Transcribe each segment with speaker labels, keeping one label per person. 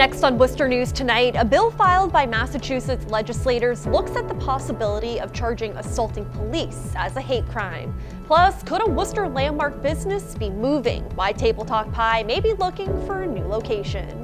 Speaker 1: Next on Worcester News tonight, a bill filed by Massachusetts legislators looks at the possibility of charging assaulting police as a hate crime. Plus, could a Worcester landmark business be moving? Why Table Talk Pie may be looking for a new location.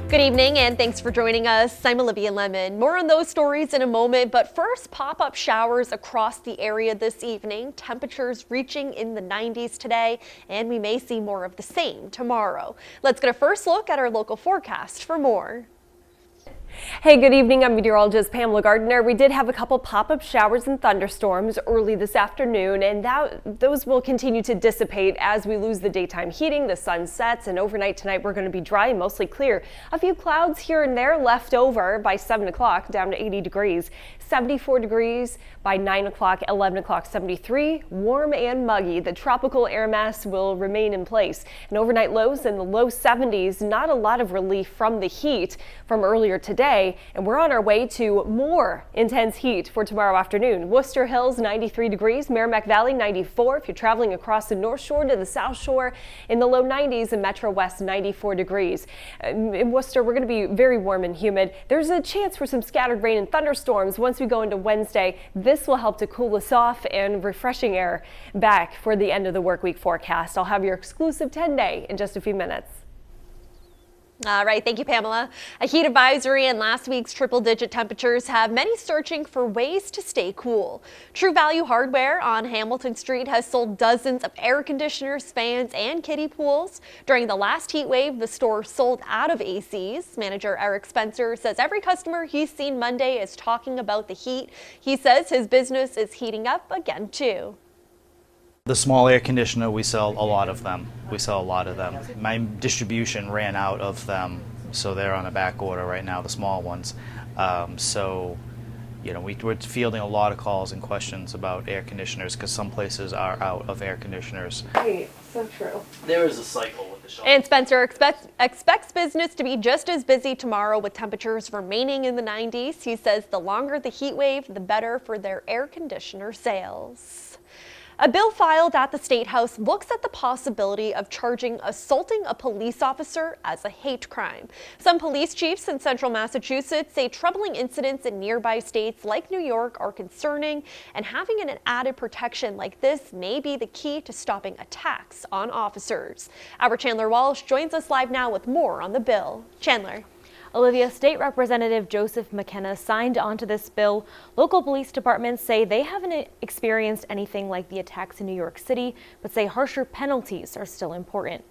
Speaker 1: Good evening and thanks for joining us. I'm Olivia Lemon. More on those stories in a moment, but first, pop-up showers across the area this evening. Temperatures reaching in the 90s today, and we may see more of the same tomorrow. Let's get a first look at our local forecast for more.
Speaker 2: Hey, good evening. I'm meteorologist Pamela Gardner. We did have a couple pop-up showers and thunderstorms early this afternoon, and those will continue to dissipate as we lose the daytime heating, the sun sets, and overnight tonight we're going to be dry and mostly clear. A few clouds here and there left over by 7 o'clock, down to 80 degrees. 74 degrees by 9 o'clock, 11 o'clock, 73. Warm and muggy. The tropical air mass will remain in place. And overnight lows in the low 70s. Not a lot of relief from the heat from earlier today. And we're on our way to more intense heat for tomorrow afternoon. Worcester Hills 93 degrees, Merrimack Valley 94. If you're traveling across the North Shore to the South Shore, in the low 90s, and Metro West 94 degrees. In Worcester, we're going to be very warm and humid. There's a chance for some scattered rain and thunderstorms once we go into Wednesday. This will help to cool us off and refreshing air back for the end of the work week forecast. I'll have your exclusive 10-day in just a few minutes.
Speaker 1: All right, thank you, Pamela. A heat advisory and last week's triple-digit temperatures have many searching for ways to stay cool. True Value Hardware on Hamilton Street has sold dozens of air conditioners, fans, and kiddie pools. During the last heat wave, the store sold out of ACs. Manager Eric Spencer says every customer he's seen Monday is talking about the heat. He says his business is heating up again, too.
Speaker 3: The small air conditioner, we sell a lot of them. My distribution ran out of them, so they're on a back order right now, the small ones. So, you know, we're fielding a lot of calls and questions about air conditioners because some places are out of air conditioners.
Speaker 2: Right, so true.
Speaker 3: There is a cycle with the shop.
Speaker 1: And Spencer expects business to be just as busy tomorrow with temperatures remaining in the 90s. He says the longer the heat wave, the better for their air conditioner sales. A bill filed at the State House looks at the possibility of charging assaulting a police officer as a hate crime. Some police chiefs in central Massachusetts say troubling incidents in nearby states like New York are concerning, and having an added protection like this may be the key to stopping attacks on officers. Our Chandler Walsh joins us live now with more on the bill. Chandler.
Speaker 4: Olivia, State Representative Joseph McKenna signed onto this bill. Local police departments say they haven't experienced anything like the attacks in New York City, but say harsher penalties are still important.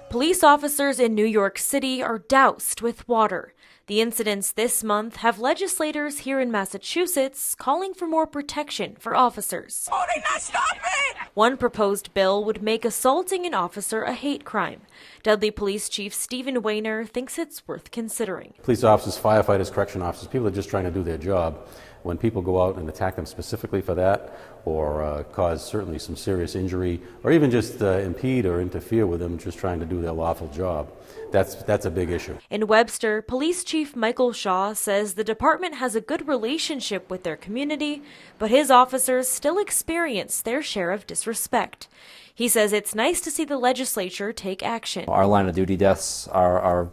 Speaker 4: Police officers in New York City are doused with water. The incidents this month have legislators here in Massachusetts calling for more protection for officers.
Speaker 5: Oh, they not stop me!
Speaker 4: One proposed bill would make assaulting an officer a hate crime. Dudley Police Chief Stephen Weiner thinks it's worth considering.
Speaker 6: Police officers, firefighters, correction officers, people are just trying to do their job. When people go out and attack them specifically for that, or cause certainly some serious injury, or even just impede or interfere with them just trying to do their lawful job, that's a big issue.
Speaker 4: In Webster, Police Chief Michael Shaw says the department has a good relationship with their community, but his officers still experience their share of disrespect. He says it's nice to see the legislature take action.
Speaker 7: Our line of duty deaths are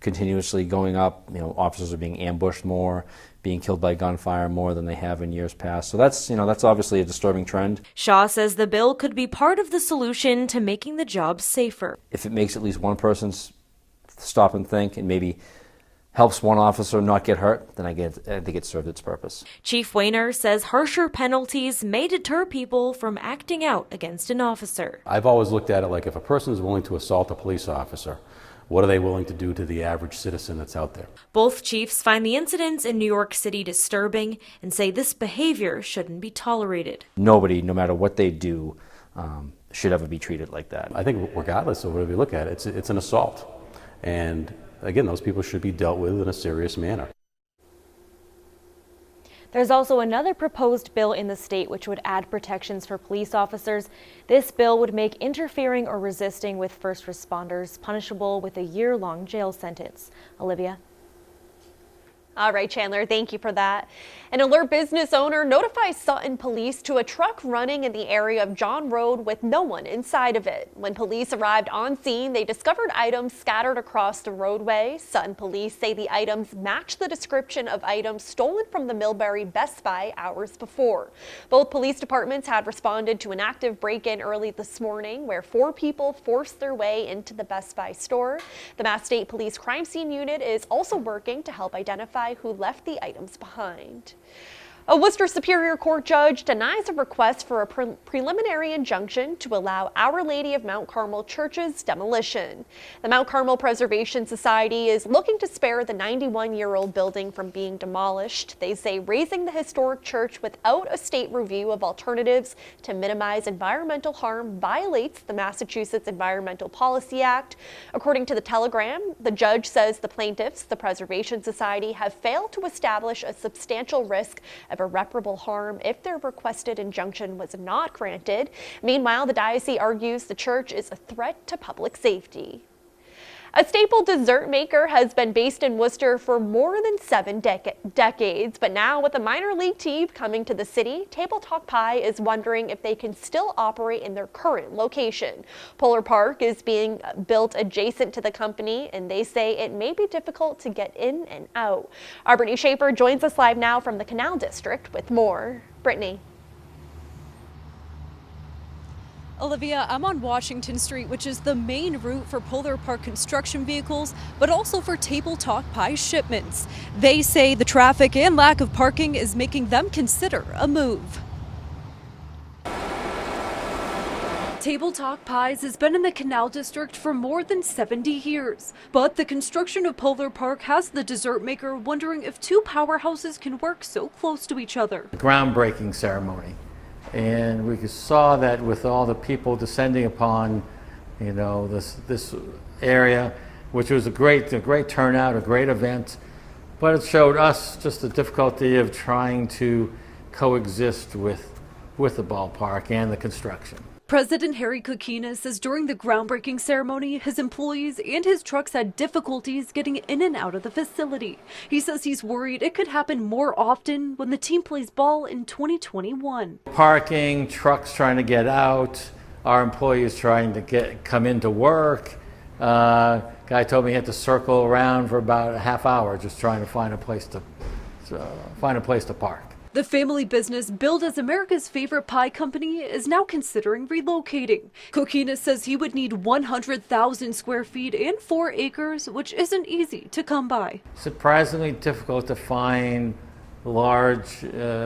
Speaker 7: continuously going up. You know, officers are being ambushed more, being killed by gunfire more than they have in years past. So that's obviously a disturbing trend.
Speaker 4: Shaw says the bill could be part of the solution to making the job safer.
Speaker 7: If it makes at least one person stop and think and maybe helps one officer not get hurt, then I think it served its purpose.
Speaker 4: Chief Weiner says harsher penalties may deter people from acting out against an officer.
Speaker 6: I've always looked at it like if a person is willing to assault a police officer, what are they willing to do to the average citizen that's out there?
Speaker 4: Both chiefs find the incidents in New York City disturbing and say this behavior shouldn't be tolerated.
Speaker 7: Nobody, no matter what they do, should ever be treated like that.
Speaker 6: I think regardless of whatever you look at, it's an assault. And again, those people should be dealt with in a serious manner.
Speaker 4: There's also another proposed bill in the state which would add protections for police officers. This bill would make interfering or resisting with first responders punishable with a year-long jail sentence. Olivia?
Speaker 1: All right, Chandler, thank you for that. An alert business owner notifies Sutton police to a truck running in the area of John Road with no one inside of it. When police arrived on scene, they discovered items scattered across the roadway. Sutton police say the items match the description of items stolen from the Millbury Best Buy hours before. Both police departments had responded to an active break-in early this morning where 4 people forced their way into the Best Buy store. The Mass State Police Crime Scene Unit is also working to help identify who left the items behind. A Worcester Superior Court judge denies a request for a preliminary injunction to allow Our Lady of Mount Carmel Church's demolition. The Mount Carmel Preservation Society is looking to spare the 91-year-old building from being demolished. They say raising the historic church without a state review of alternatives to minimize environmental harm violates the Massachusetts Environmental Policy Act. According to the Telegram, the judge says the plaintiffs, the Preservation Society, have failed to establish a substantial risk of irreparable harm if their requested injunction was not granted. Meanwhile, the diocese argues the church is a threat to public safety. A staple dessert maker has been based in Worcester for more than 7 decades, but now with a minor league team coming to the city, Table Talk Pie is wondering if they can still operate in their current location. Polar Park is being built adjacent to the company, and they say it may be difficult to get in and out. Our Brittany Schaefer joins us live now from the Canal District with more. Brittany.
Speaker 5: Olivia, I'm on Washington Street, which is the main route for Polar Park construction vehicles, but also for Table Talk Pie shipments. They say the traffic and lack of parking is making them consider a move. Table Talk Pies has been in the Canal District for more than 70 years, but the construction of Polar Park has the dessert maker wondering if 2 powerhouses can work so close to each other.
Speaker 8: Groundbreaking ceremony. And we saw that with all the people descending upon, this area, which was a great turnout, a great event. But it showed us just the difficulty of trying to coexist with the ballpark and the construction.
Speaker 5: President Harry Kokina says during the groundbreaking ceremony, his employees and his trucks had difficulties getting in and out of the facility. He says he's worried it could happen more often when the team plays ball in 2021.
Speaker 8: Parking, trucks trying to get out, our employees trying to come into work. Guy told me he had to circle around for about a half hour just trying to find a place to park.
Speaker 5: The family business, billed as America's favorite pie company, is now considering relocating. Kokina says he would need 100,000 square feet and 4 acres, which isn't easy to come by.
Speaker 8: Surprisingly difficult to find large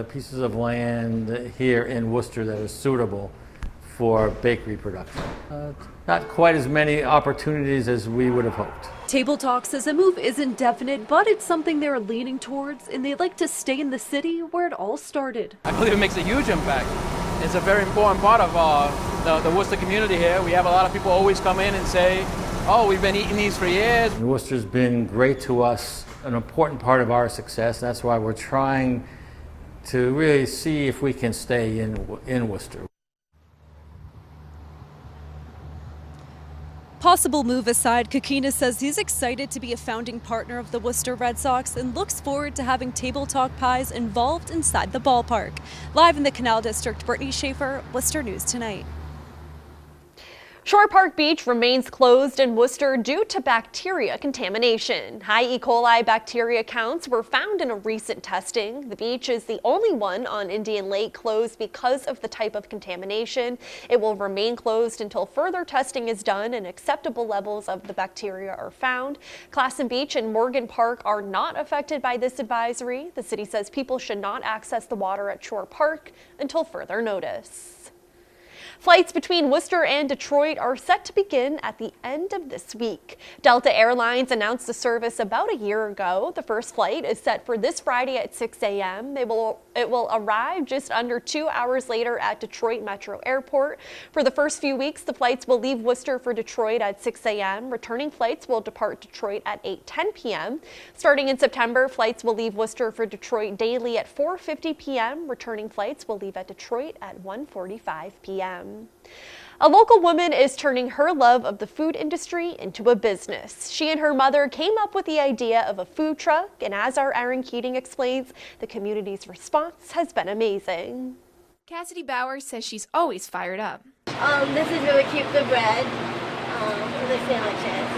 Speaker 8: pieces of land here in Worcester that are suitable for bakery production. Not quite as many opportunities as we would have hoped.
Speaker 5: Table Talk says a move isn't definite, but it's something they're leaning towards, and they'd like to stay in the city where it all started.
Speaker 9: I believe it makes a huge impact. It's a very important part of the Worcester community here. We have a lot of people always come in and say, oh, we've been eating these for years.
Speaker 8: And Worcester's been great to us, an important part of our success. That's why we're trying to really see if we can stay in Worcester.
Speaker 5: Possible move aside, Kokina says he's excited to be a founding partner of the Worcester Red Sox and looks forward to having Table Talk Pies involved inside the ballpark. Live in the Canal District, Brittany Schaefer, Worcester News Tonight.
Speaker 1: Shore Park Beach remains closed in Worcester due to bacteria contamination. High E. coli bacteria counts were found in a recent testing. The beach is the only one on Indian Lake closed because of the type of contamination. It will remain closed until further testing is done and acceptable levels of the bacteria are found. Classen Beach and Morgan Park are not affected by this advisory. The city says people should not access the water at Shore Park until further notice. Flights between Worcester and Detroit are set to begin at the end of this week. Delta Airlines announced the service about a year ago. The first flight is set for this Friday at 6 a.m. It will arrive just under 2 hours later at Detroit Metro Airport. For the first few weeks, the flights will leave Worcester for Detroit at 6 a.m. Returning flights will depart Detroit at 8:10 p.m. Starting in September, flights will leave Worcester for Detroit daily at 4:50 p.m. Returning flights will leave at Detroit at 1:45 p.m. A local woman is turning her love of the food industry into a business. She and her mother came up with the idea of a food truck, and as our Erin Keating explains, the community's response has been amazing.
Speaker 10: Cassidy BAUER says she's always fired up.
Speaker 11: This is really cute, the bread, for the sandwiches.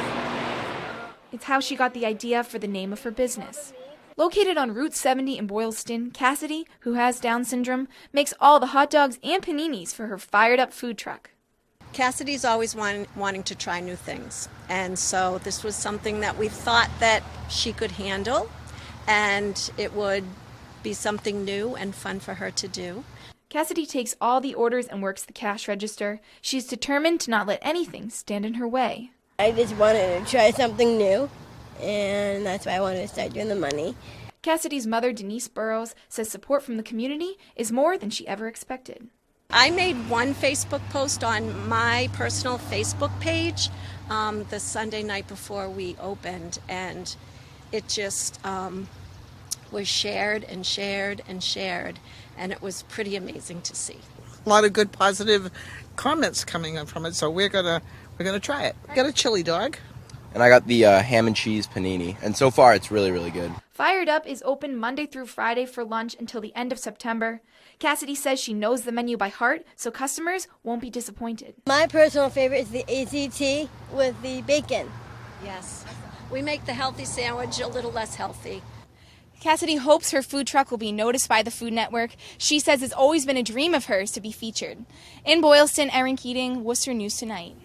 Speaker 10: It's how she got the idea for the name of her business. Located on Route 70 in Boylston, Cassidy, who has Down syndrome, makes all the hot dogs and paninis for her fired-up food truck.
Speaker 12: Cassidy's always wanting to try new things, and so this was something that we thought that she could handle, and it would be something new and fun for her to do.
Speaker 10: Cassidy takes all the orders and works the cash register. She's determined to not let anything stand in her way.
Speaker 11: I just wanted to try something new, and that's why I wanted to start doing the money.
Speaker 10: Cassidy's mother, Denise Burrows, says support from the community is more than she ever expected.
Speaker 12: I made one Facebook post on my personal Facebook page the Sunday night before we opened, and it just was shared and shared and shared, and it was pretty amazing to see.
Speaker 13: A lot of good positive comments coming up from it, so we're gonna try it. Got a chili dog.
Speaker 14: And I got the ham and cheese panini, and so far it's really, really good.
Speaker 10: Fired Up is open Monday through Friday for lunch until the end of September. Cassidy says she knows the menu by heart, so customers won't be disappointed.
Speaker 11: My personal favorite is the ACT with the bacon.
Speaker 12: Yes, we make the healthy sandwich a little less healthy.
Speaker 10: Cassidy hopes her food truck will be noticed by the Food Network. She says it's always been a dream of hers to be featured. In Boylston, Erin Keating, Worcester News Tonight.